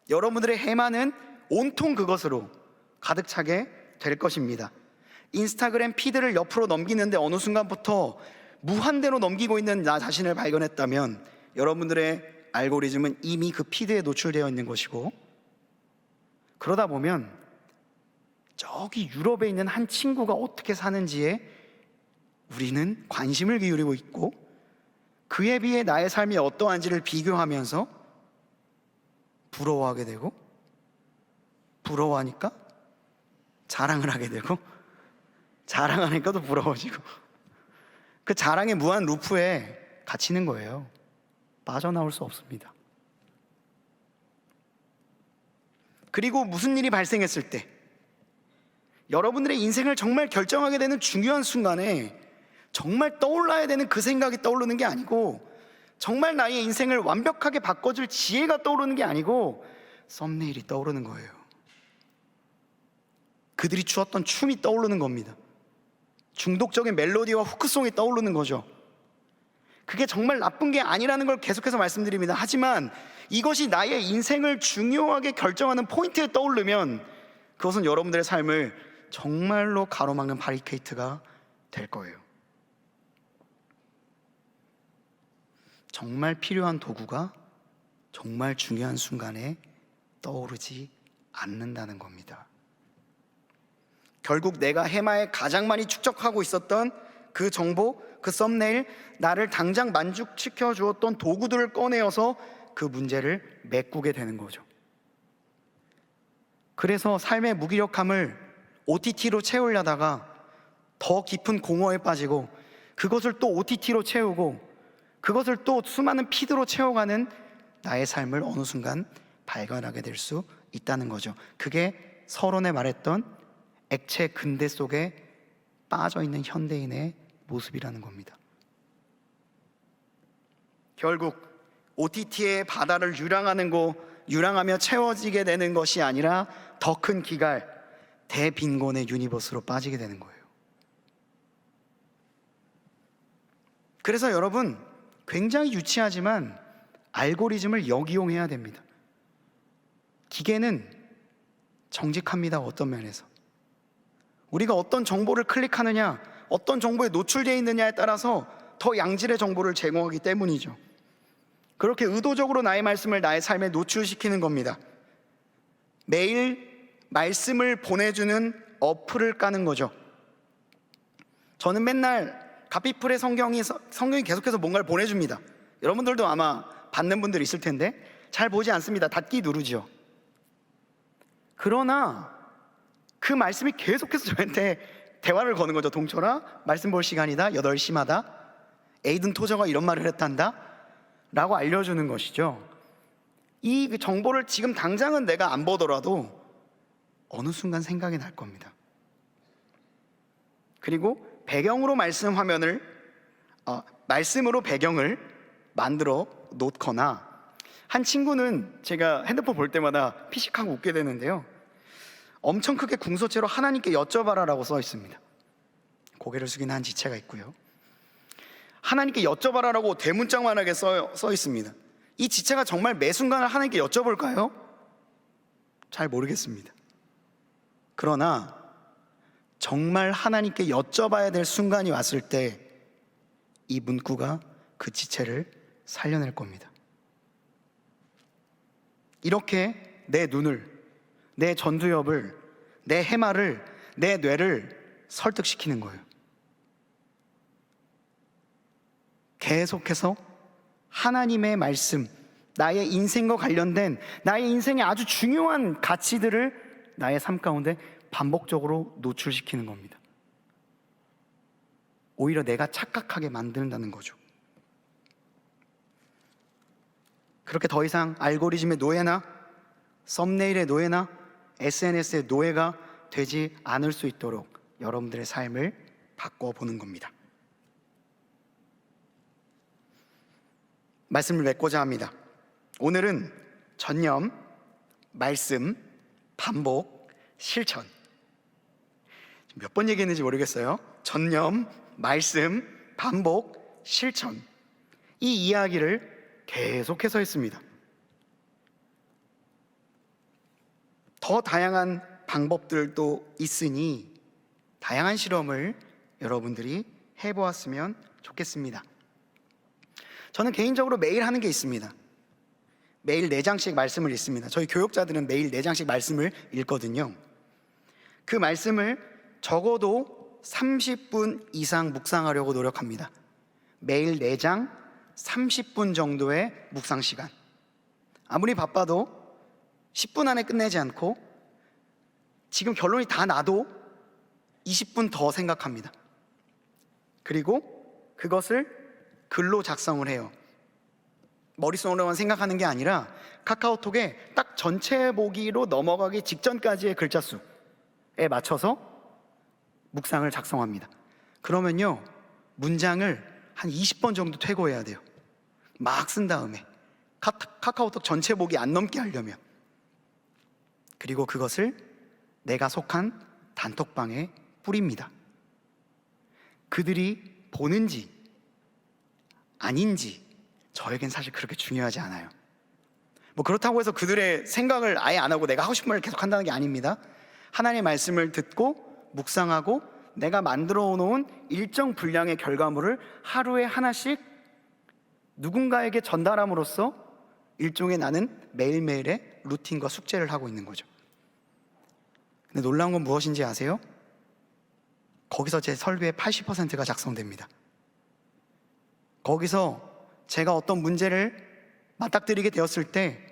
S1: 여러분들의 해마는 온통 그것으로 가득 차게 될 것입니다. 인스타그램 피드를 옆으로 넘기는데 어느 순간부터 무한대로 넘기고 있는 나 자신을 발견했다면 여러분들의 알고리즘은 이미 그 피드에 노출되어 있는 것이고, 그러다 보면 저기 유럽에 있는 한 친구가 어떻게 사는지에 우리는 관심을 기울이고 있고, 그에 비해 나의 삶이 어떠한지를 비교하면서 부러워하게 되고, 부러워하니까 자랑을 하게 되고, 자랑하니까 또 부러워지고, 그 자랑의 무한 루프에 갇히는 거예요. 빠져나올 수 없습니다. 그리고 무슨 일이 발생했을 때, 여러분들의 인생을 정말 결정하게 되는 중요한 순간에 정말 떠올라야 되는 그 생각이 떠오르는 게 아니고, 정말 나의 인생을 완벽하게 바꿔줄 지혜가 떠오르는 게 아니고 썸네일이 떠오르는 거예요. 그들이 추었던 춤이 떠오르는 겁니다. 중독적인 멜로디와 후크송이 떠오르는 거죠. 그게 정말 나쁜 게 아니라는 걸 계속해서 말씀드립니다. 하지만 이것이 나의 인생을 중요하게 결정하는 포인트에 떠오르면 그것은 여러분들의 삶을 정말로 가로막는 바리케이트가 될 거예요. 정말 필요한 도구가 정말 중요한 순간에 떠오르지 않는다는 겁니다. 결국 내가 해마에 가장 많이 축적하고 있었던 그 정보, 그 썸네일, 나를 당장 만족시켜 주었던 도구들을 꺼내어서 그 문제를 메꾸게 되는 거죠. 그래서 삶의 무기력함을 OTT로 채우려다가 더 깊은 공허에 빠지고, 그것을 또 OTT로 채우고, 그것을 또 수많은 피드로 채워가는 나의 삶을 어느 순간 발견하게 될 수 있다는 거죠. 그게 서론에 말했던 액체 근대 속에 빠져있는 현대인의 모습이라는 겁니다. 결국 OTT의 바다를 유랑하며 채워지게 되는 것이 아니라 더 큰 기갈, 대빈곤의 유니버스로 빠지게 되는 거예요. 그래서 여러분, 굉장히 유치하지만 알고리즘을 역이용해야 됩니다. 기계는 정직합니다. 어떤 면에서 우리가 어떤 정보를 클릭하느냐, 어떤 정보에 노출되어 있느냐에 따라서 더 양질의 정보를 제공하기 때문이죠. 그렇게 의도적으로 나의 말씀을 나의 삶에 노출시키는 겁니다. 매일 말씀을 보내주는 어플을 까는 거죠. 저는 맨날 가피풀의 성경이 계속해서 뭔가를 보내줍니다. 여러분들도 아마 받는 분들 있을 텐데 잘 보지 않습니다. 닫기 누르죠. 그러나 그 말씀이 계속해서 저한테 대화를 거는 거죠. 동철아, 말씀 볼 시간이다. 8시마다 에이든 토저가 이런 말을 했단다 라고 알려주는 것이죠. 이 정보를 지금 당장은 내가 안 보더라도 어느 순간 생각이 날 겁니다. 그리고 배경으로 말씀으로 배경을 만들어 놓거나, 한 친구는 제가 핸드폰 볼 때마다 피식하고 웃게 되는데요, 엄청 크게 궁서체로 하나님께 여쭤봐라라고 써 있습니다. 고개를 숙이는 한 지체가 있고요, 하나님께 여쭤봐라라고 대문짝만하게 써 있습니다. 이 지체가 정말 매 순간을 하나님께 여쭤볼까요? 잘 모르겠습니다. 그러나 정말 하나님께 여쭤봐야 될 순간이 왔을 때 이 문구가 그 지체를 살려낼 겁니다. 이렇게 내 눈을, 내 전두엽을, 내 해마를, 내 뇌를 설득시키는 거예요. 계속해서 하나님의 말씀, 나의 인생과 관련된 나의 인생의 아주 중요한 가치들을 나의 삶 가운데 반복적으로 노출시키는 겁니다. 오히려 내가 착각하게 만든다는 거죠. 그렇게 더 이상 알고리즘의 노예나 썸네일의 노예나 SNS의 노예가 되지 않을 수 있도록 여러분들의 삶을 바꿔보는 겁니다. 말씀을 맺고자 합니다. 오늘은 전념, 말씀, 반복, 실천. 몇 번 얘기했는지 모르겠어요. 전념, 말씀, 반복, 실천. 이 이야기를 계속해서 했습니다. 더 다양한 방법들도 있으니 다양한 실험을 여러분들이 해보았으면 좋겠습니다. 저는 개인적으로 매일 하는 게 있습니다. 매일 4장씩 말씀을 읽습니다. 저희 교육자들은 매일 4장씩 말씀을 읽거든요. 그 말씀을 적어도 30분 이상 묵상하려고 노력합니다. 매일 4장 30분 정도의 묵상 시간. 아무리 바빠도 10분 안에 끝내지 않고 지금 결론이 다 나도 20분 더 생각합니다. 그리고 그것을 글로 작성을 해요. 머릿속으로만 생각하는 게 아니라 카카오톡에 딱 전체 보기로 넘어가기 직전까지의 글자 수에 맞춰서 묵상을 작성합니다. 그러면요, 문장을 한 20번 정도 퇴고해야 돼요. 막 쓴 다음에 카카오톡 전체 보기 안 넘게 하려면. 그리고 그것을 내가 속한 단톡방에 뿌립니다. 그들이 보는지 아닌지 저에겐 사실 그렇게 중요하지 않아요. 뭐 그렇다고 해서 그들의 생각을 아예 안 하고 내가 하고 싶은 말을 계속 한다는 게 아닙니다. 하나님의 말씀을 듣고 묵상하고 내가 만들어 놓은 일정 분량의 결과물을 하루에 하나씩 누군가에게 전달함으로써 일종의 나는 매일매일의 루틴과 숙제를 하고 있는 거죠. 근데 놀라운 건 무엇인지 아세요? 거기서 제 설교의 80%가 작성됩니다. 거기서 제가 어떤 문제를 맞닥뜨리게 되었을 때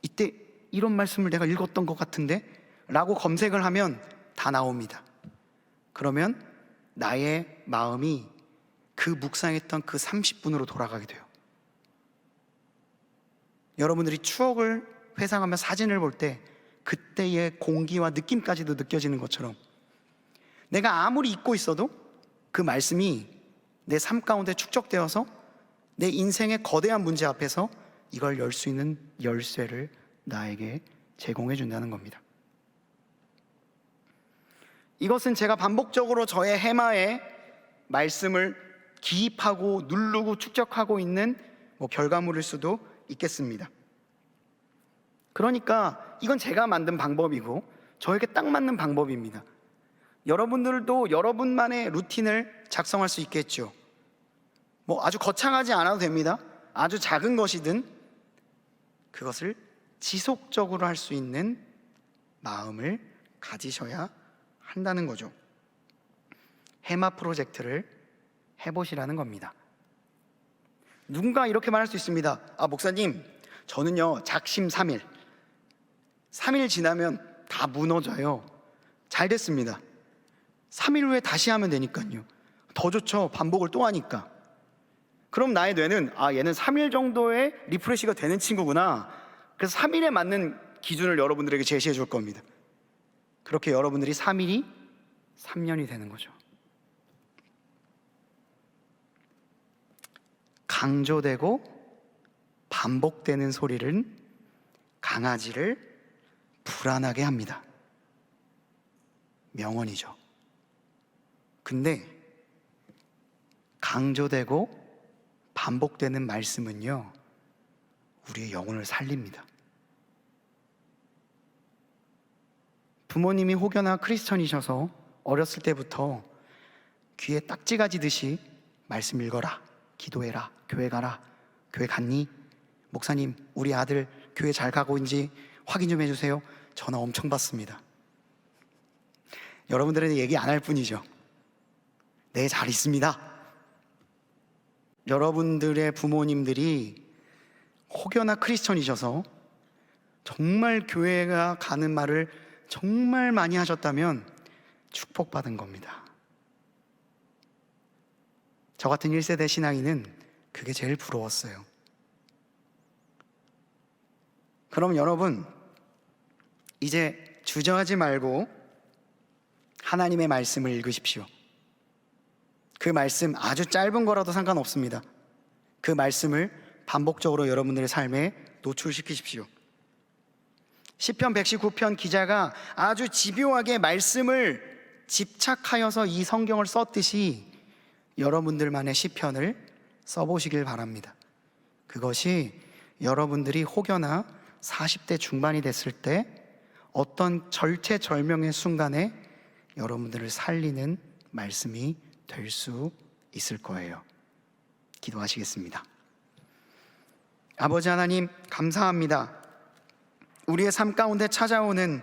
S1: 이때 이런 말씀을 내가 읽었던 것 같은데? 라고 검색을 하면 다 나옵니다. 그러면 나의 마음이 그 묵상했던 그 30분으로 돌아가게 돼요. 여러분들이 추억을 회상하며 사진을 볼 때 그때의 공기와 느낌까지도 느껴지는 것처럼 내가 아무리 잊고 있어도 그 말씀이 내 삶 가운데 축적되어서 내 인생의 거대한 문제 앞에서 이걸 열 수 있는 열쇠를 나에게 제공해 준다는 겁니다. 이것은 제가 반복적으로 저의 해마에 말씀을 기입하고 누르고 축적하고 있는 결과물일 수도 있겠습니다. 그러니까 이건 제가 만든 방법이고 저에게 딱 맞는 방법입니다. 여러분들도 여러분만의 루틴을 작성할 수 있겠죠. 아주 거창하지 않아도 됩니다. 아주 작은 것이든 그것을 지속적으로 할 수 있는 마음을 가지셔야 한다는 거죠. 해마 프로젝트를 해보시라는 겁니다. 누군가 이렇게 말할 수 있습니다. 목사님, 저는요 작심 3일 지나면 다 무너져요. 잘 됐습니다. 3일 후에 다시 하면 되니까요. 더 좋죠. 반복을 또 하니까. 그럼 나의 뇌는 얘는 3일 정도의 리프레시가 되는 친구구나. 그래서 3일에 맞는 기준을 여러분들에게 제시해 줄 겁니다. 그렇게 여러분들이 3일이 3년이 되는 거죠. 강조되고 반복되는 소리는 강아지를 불안하게 합니다. 명언이죠. 근데 강조되고 반복되는 말씀은요, 우리의 영혼을 살립니다. 부모님이 혹여나 크리스천이셔서 어렸을 때부터 귀에 딱지가 지듯이 말씀 읽어라, 기도해라, 교회 가라, 교회 갔니? 목사님, 우리 아들 교회 잘 가고 있는지 확인 좀 해주세요. 전화 엄청 받습니다. 여러분들은 얘기 안 할 뿐이죠. 네, 잘 있습니다. 여러분들의 부모님들이 혹여나 크리스천이셔서 정말 교회가 가는 말을 정말 많이 하셨다면 축복받은 겁니다. 저 같은 1세대 신앙인은 그게 제일 부러웠어요. 그럼 여러분, 이제 주저하지 말고 하나님의 말씀을 읽으십시오. 그 말씀 아주 짧은 거라도 상관없습니다. 그 말씀을 반복적으로 여러분들의 삶에 노출시키십시오. 시편 119편 기자가 아주 집요하게 말씀을 집착하여서 이 성경을 썼듯이 여러분들만의 시편을 써보시길 바랍니다. 그것이 여러분들이 혹여나 40대 중반이 됐을 때 어떤 절체절명의 순간에 여러분들을 살리는 말씀이 될 수 있을 거예요. 기도하시겠습니다. 아버지 하나님, 감사합니다. 우리의 삶 가운데 찾아오는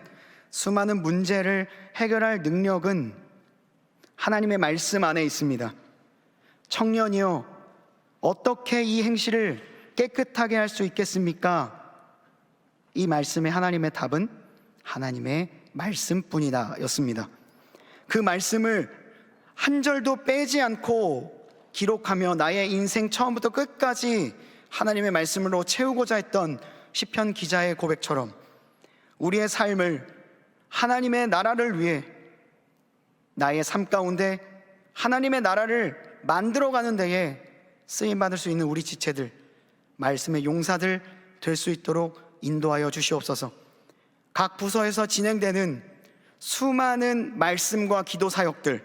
S1: 수많은 문제를 해결할 능력은 하나님의 말씀 안에 있습니다. 청년이여, 어떻게 이 행실을 깨끗하게 할 수 있겠습니까? 이 말씀에 하나님의 답은 하나님의 말씀뿐이다 였습니다. 그 말씀을 한 절도 빼지 않고 기록하며 나의 인생 처음부터 끝까지 하나님의 말씀으로 채우고자 했던 시편 기자의 고백처럼 우리의 삶을 하나님의 나라를 위해 나의 삶 가운데 하나님의 나라를 만들어가는 데에 쓰임받을 수 있는 우리 지체들, 말씀의 용사들 될 수 있도록 인도하여 주시옵소서. 각 부서에서 진행되는 수많은 말씀과 기도 사역들,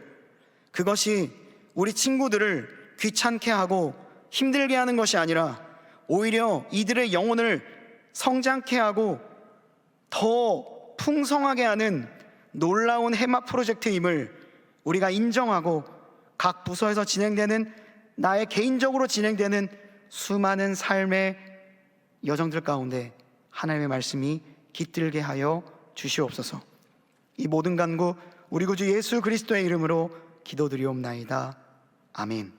S1: 그것이 우리 친구들을 귀찮게 하고 힘들게 하는 것이 아니라 오히려 이들의 영혼을 성장케 하고 더 풍성하게 하는 놀라운 해마 프로젝트임을 우리가 인정하고 각 부서에서 진행되는 나의 개인적으로 진행되는 수많은 삶의 여정들 가운데 하나님의 말씀이 깃들게 하여 주시옵소서. 이 모든 간구 우리 구주 예수 그리스도의 이름으로 기도드리옵나이다. 아멘.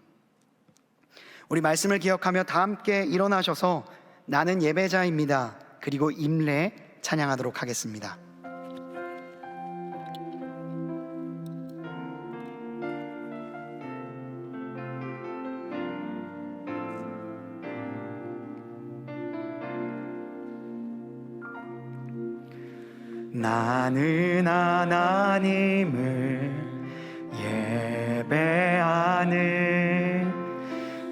S1: 우리 말씀을 기억하며 다 함께 일어나셔서 나는 예배자입니다. 그리고 임례 찬양하도록 하겠습니다. 나는 하나님을 예배하는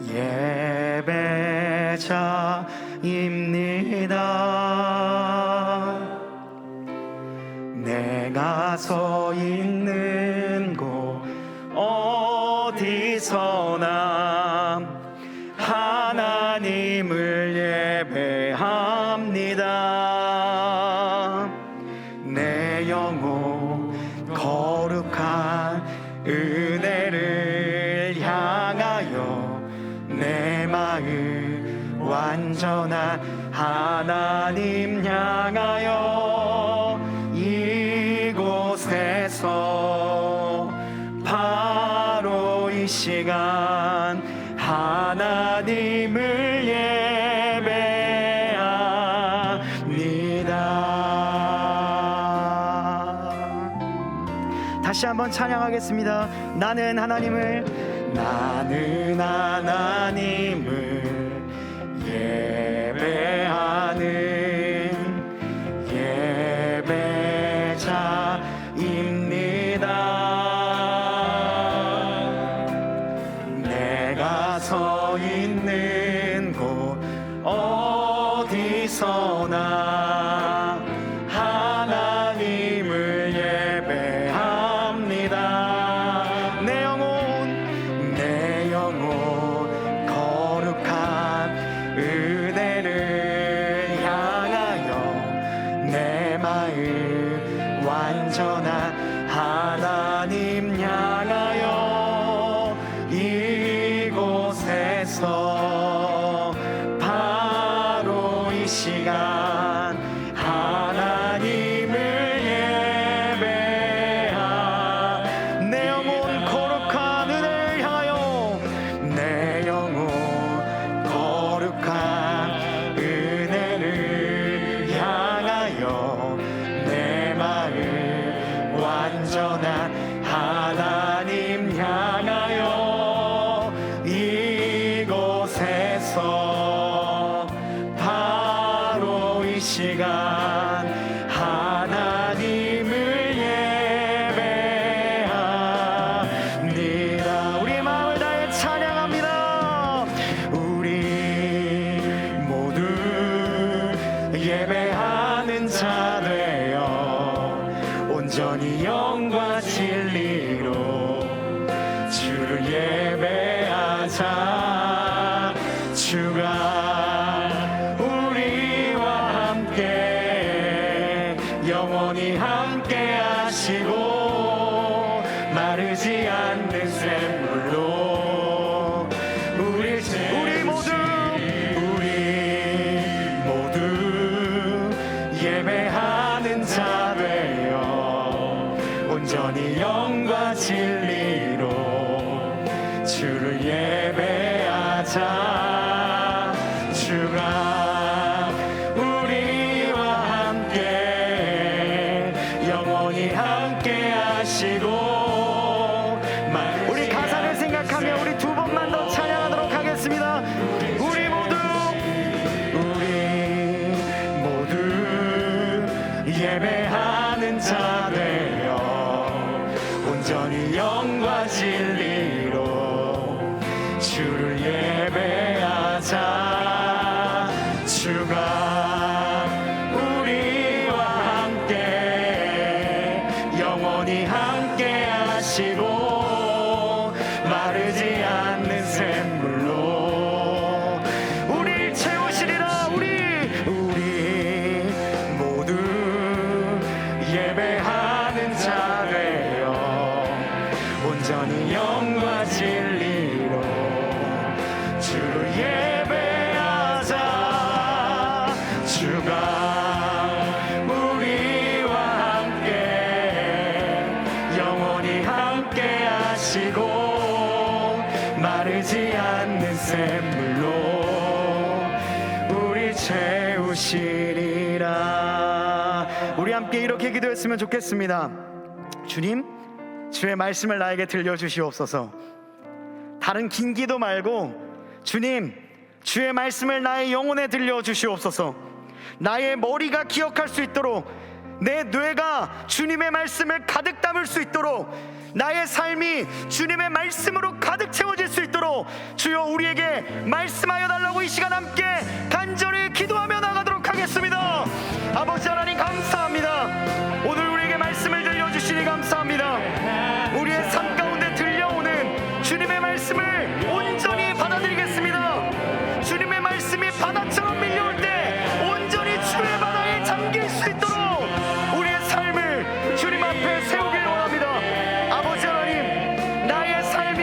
S1: 예배 예배자입니다. 내가 서 있는 곳 어디서나 하나님을 예배합니다. 내 영혼 거룩한 은혜를 향하여 내 마음 완전한 하나님 향하여 이곳에서 바로 이 시간 하나님을 예배합니다. 다시 한번 찬양하겠습니다. 나는 하나님을 예배하는 예배자입니다. 내가 서 있는 곳 어디서나 하나님을 예배합니다. 내 영혼 거룩한 은혜를 향하여 내 마음 완전한 하나님 향하여 이곳에서 바로 이 시간 하나님을 예배하. 내 영혼 거룩한 은혜를 향하여 내 영혼 거룩한 은혜를 향하여 내 마음 완전한 하나님 향하여 이곳에서 바로 이 시간 하나님을 예배합니다. 우리의 마음을 다해 찬양합니다. 우리 모두 예배하는 자 되어 온전히 영과 진리로 주를 예배하자. 주가 우리와 함께 영원히 함께 하시고 마르지 않는 샘물로 우리 모두 예배하는 자 되어 온전히 영과 진리로 주를 예배하자. 주가 우리와 함께 영원히 함께 하시고. 우리 가사를 생각하며 우리 두 번만 더 찬양하도록 하겠습니다. 우리 모두 예배하는 자 되어 온전히 영과 진리로 주를 예배하자. 주가 우리와 함께 영원히 함께 하시고 마르지 않는 샘물로 우리를 채우시리라. 우리 모두 예배하는 자 되어 온전히 영과 진리로 주를 예배하자. 주가 우리와 함께 영원히 함께 하시고 마르지 않는 샘물로 우리 채우시리라. 우리 함께 이렇게 기도했으면 좋겠습니다. 주님, 주의 말씀을 나에게 들려주시옵소서. 다른 긴 기도 말고 주님, 주의 말씀을 나의 영혼에 들려주시옵소서. 나의 머리가 기억할 수 있도록 내 뇌가 주님의 말씀을 가득 담을 수 있도록, 나의 삶이 주님의 말씀으로 가득 채워질 수 있도록 주여 우리에게 말씀하여 달라고 이 시간 함께 간절히 기도하며 나가도록 하겠습니다. 아버지 하나님 감사합니다. 오늘 우리에게 말씀을 들려주시니 감사합니다. 우리의 삶 가운데 들려오는 주님의 말씀을 온전히 받아들이겠습니다. 주님의 말씀이 바다처럼 밀려올 때 온전히 주의 바다에 잠길 수 있도록 우리의 삶을 주님 앞에 세우길 원합니다. 아버지 하나님, 나의 삶이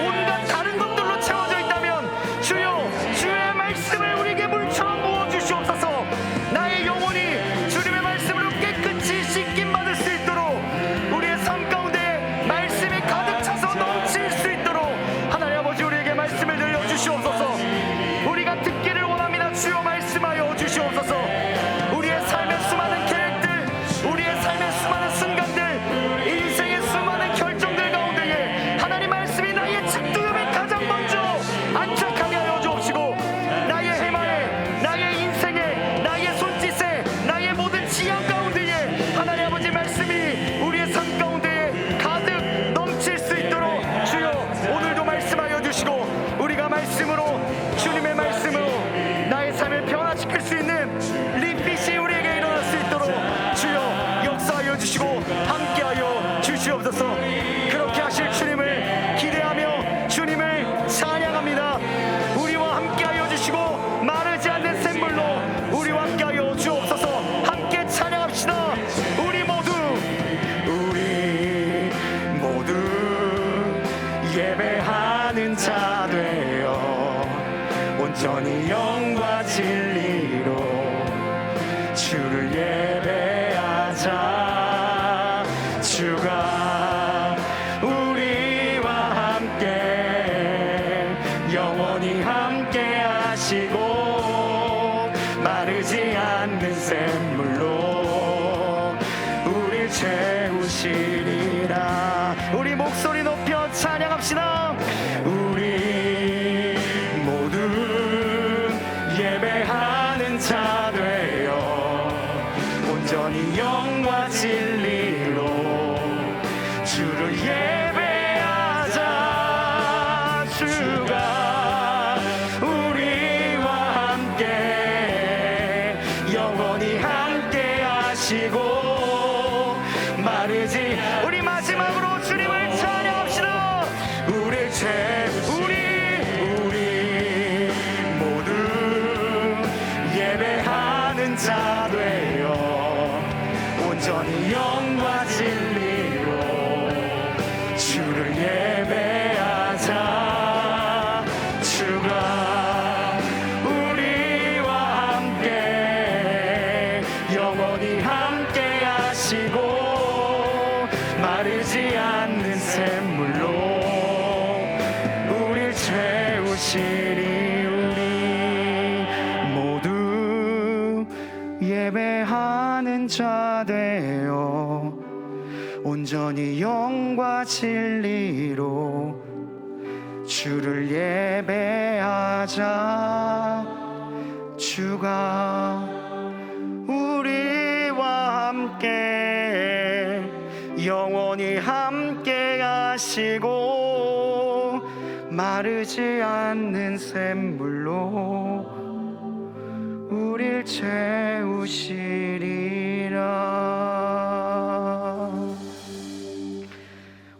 S1: 온갖 다른 것들로 채워져 있다면 주여 주의 말씀을 우리에게 물처럼 부어주시옵소서. 나의 영혼이 주님의 말씀으로 깨끗이 씻김 받을 수 있도록, 우리의 삶 가운데 말씀이 가득 차서 넘칠 수 있도록 하나님 아버지 우리에게 말씀을 들려주시옵소서. 우리가 듣기를 원합니다. 주여 말씀하여 주시옵소서. 우리의 삶의 수많은 계획들, 우리의 삶의 수많은 순간들, 인생의 수많은 결정들 가운데에 하나님 말씀이 나의 직두염에 가장 먼저 안착하게 하여 주옵시고, 나의 해마에, 나의 인생에, 나의 손짓에, 나의 모든 지향 가운데에 하나님 아버지 말씀이 우리의 삶 가운데에 가득 넘칠 수 있도록 주여 오늘도 말씀하여 주시고, 우리가 말씀으로, 주님의 말씀으로 나의 삶을 변화시킬 수 있는 리핏이 우리에게 일어날 수 있도록 주여 역사하여 주시고 함께하여 주시옵소서. 그렇게 하실 주님을 기대하며 주님을 찬양합니다. 우리와 함께하여 주시고 마르지 않는 샘물로 우리와 함께하여 주옵소서. 함께 찬양합시다. 우리 모두 예배하는 자 되어 온전히 영과 진리로 주를 예배하자. 주가 우리와 함께 영원히 함께 하시고 마르지 않는 샘물로 우릴 채우시리라. 우리 목소리 높여 찬양합시다. 우리 모두 예배하는 자 되어 온전히 영과 진리로 주를 예배하자. 주가 우리와 함께 영원히 함께 하시고 마르지. 우리 마지막으로 주님을 찬양합시다. 우리 모두 예배하는 자 되어 온전히 영과 진리로 주를 예배하자. 주가 우리와 함께 영원히 함께 하시고 마르지 않는 샘물로 우릴 채우시리. 우리 모두 예배하는 자 되어 온전히 영과 진리로 주를 예배하자. 주가 우리와 함께 영원히 함께 하시고 마르지 않는 샘물로 우릴 채우시리라.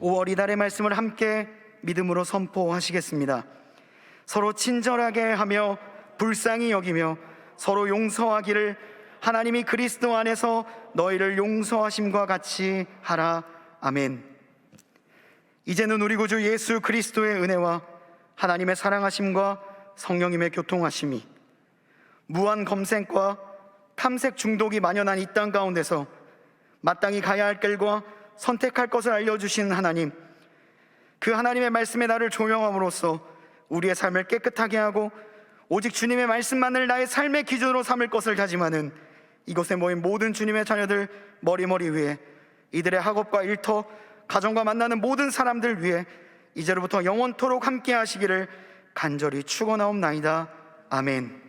S1: 5월 이달의 말씀을 함께 믿음으로 선포하시겠습니다. 서로 친절하게 하며 불쌍히 여기며 서로 용서하기를 하나님이 그리스도 안에서 너희를 용서하심과 같이 하라. 아멘. 이제는 우리 구주 예수 그리스도의 은혜와 하나님의 사랑하심과 성령님의 교통하심이 무한 검색과 탐색 중독이 만연한 이 땅 가운데서 마땅히 가야 할 길과 선택할 것을 알려주시는 하나님, 그 하나님의 말씀에 나를 조명함으로써 우리의 삶을 깨끗하게 하고 오직 주님의 말씀만을 나의 삶의 기준으로 삼을 것을 다짐하는 이곳에 모인 모든 주님의 자녀들 머리머리 위에, 이들의 학업과 일터, 가정과 만나는 모든 사람들 위해 이제로부터 영원토록 함께 하시기를 간절히 축원하옵나이다. 아멘.